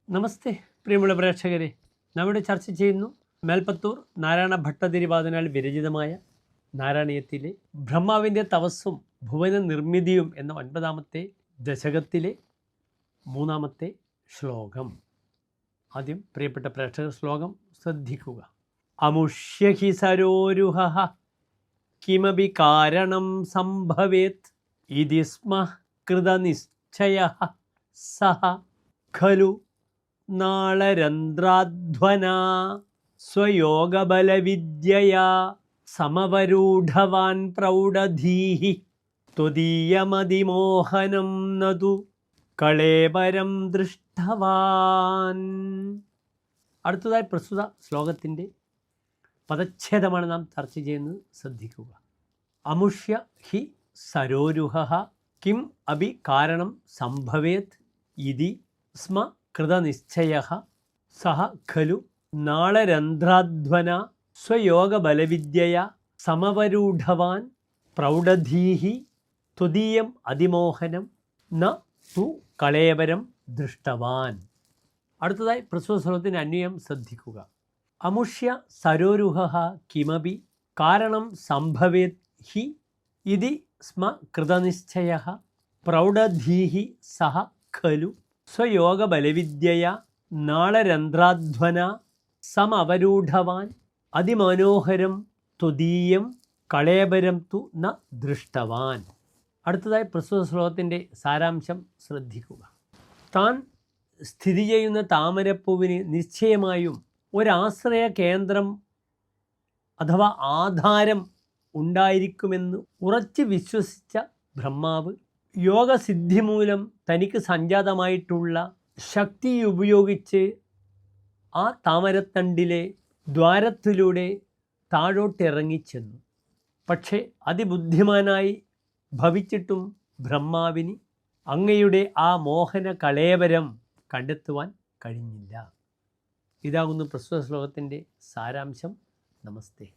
നമസ്തേ പ്രിയമുള്ള പ്രേക്ഷകരെ, നമ്മുടെ ചർച്ച ചെയ്യുന്നു മേൽപ്പത്തൂർ നാരായണ ഭട്ടതിരിപാദനാൽ വിരചിതമായ നാരായണീയത്തിലെ ബ്രഹ്മാവിൻ്റെ തപസ്സും ഭുവന നിർമ്മിതിയും എന്ന 9ാമത്തെ ദശകത്തിലെ 3ാമത്തെ ശ്ലോകം. ആദ്യം പ്രിയപ്പെട്ട പ്രേക്ഷകർ ശ്ലോകം ശ്രദ്ധിക്കുക. അമുഷ്യ ഹി സരോരുഹ കിമപി കാരണം സംഭവേത് ഇതി സ്മ കൃതനിശ്ചയഃ സഹ ഖലു നാളരന്ധ്രാധ്വനാ സ്വയോഗബലവിദ്യയാ സമവരൂഢവാൻ പ്രൗഢധീഃ ത്വദീയമതിമോഹനം നതു കളേബരം ദൃഷ്ടവാൻ. അടുത്തതായി പ്രസ്തുത ശ്ലോകത്തിൻ്റെ പദച്ഛേദമാണ് നാം ചർച്ച ചെയ്യുന്നത്. ശ്രദ്ധിക്കുക. അമുഷ്യ ഹി സരോരുഹ കിം അഭി കാരണം സംഭവേത് ഇതി സ്മ കൃതനിശ്ചയഃ സഹ ഖലു നാളരന്ധ്രാധ്വന സ്വയോഗബലവിദ്യയാ സമവരൂഢവാൻ പ്രൗഢധീഃ ത്വദീയം അതിമോഹനം ന തു കളേബരം ദൃഷ്ടവാൻ. അടുത്തതായി പ്രസ്തുത ശ്ലോകത്തിൻ്റെ അന്വയം ശ്രദ്ധിക്കുക. അമുഷ്യ സരോരുഹ കിമപി കാരണം സംഭവേത് ഹി ഇതി സ്മ കൃതനിശ്ചയഃ പ്രൗഢധീഃ സഹ ഖലു സ്വയോഗബലവിദ്യയാ നാളരന്ധ്രാധ്വന സമവരൂഢവാൻ അതിമനോഹരം ത്വദീയം കളേബരം തു ന ദൃഷ്ടവാൻ. അടുത്തതായി പ്രസ്തുത ശ്ലോകത്തിൻ്റെ സാരാംശം ശ്രദ്ധിക്കുക. താൻ സ്ഥിതി ചെയ്യുന്ന താമരപ്പൂവിന് നിശ്ചയമായും ഒരാശ്രയ കേന്ദ്രം അഥവാ ആധാരം ഉണ്ടായിരിക്കുമെന്ന് ഉറച്ചു വിശ്വസിച്ച ബ്രഹ്മാവ് യോഗസിദ്ധി മൂലം തനിക്ക് സംജാതമായിട്ടുള്ള ശക്തി ഉപയോഗിച്ച് ആ താമരത്തണ്ടിലെ ദ്വാരത്തിലൂടെ താഴോട്ടിറങ്ങിച്ചെന്നു. പക്ഷേ അതിബുദ്ധിമാനായി ഭവിച്ചിട്ടും ബ്രഹ്മാവിന് അങ്ങയുടെ ആ മോഹന കളേബരം കണ്ടെത്തുവാൻ കഴിഞ്ഞില്ല. ഇതാകുന്നു പ്രസ്തുത ശ്ലോകത്തിൻ്റെ സാരാംശം. നമസ്തേ.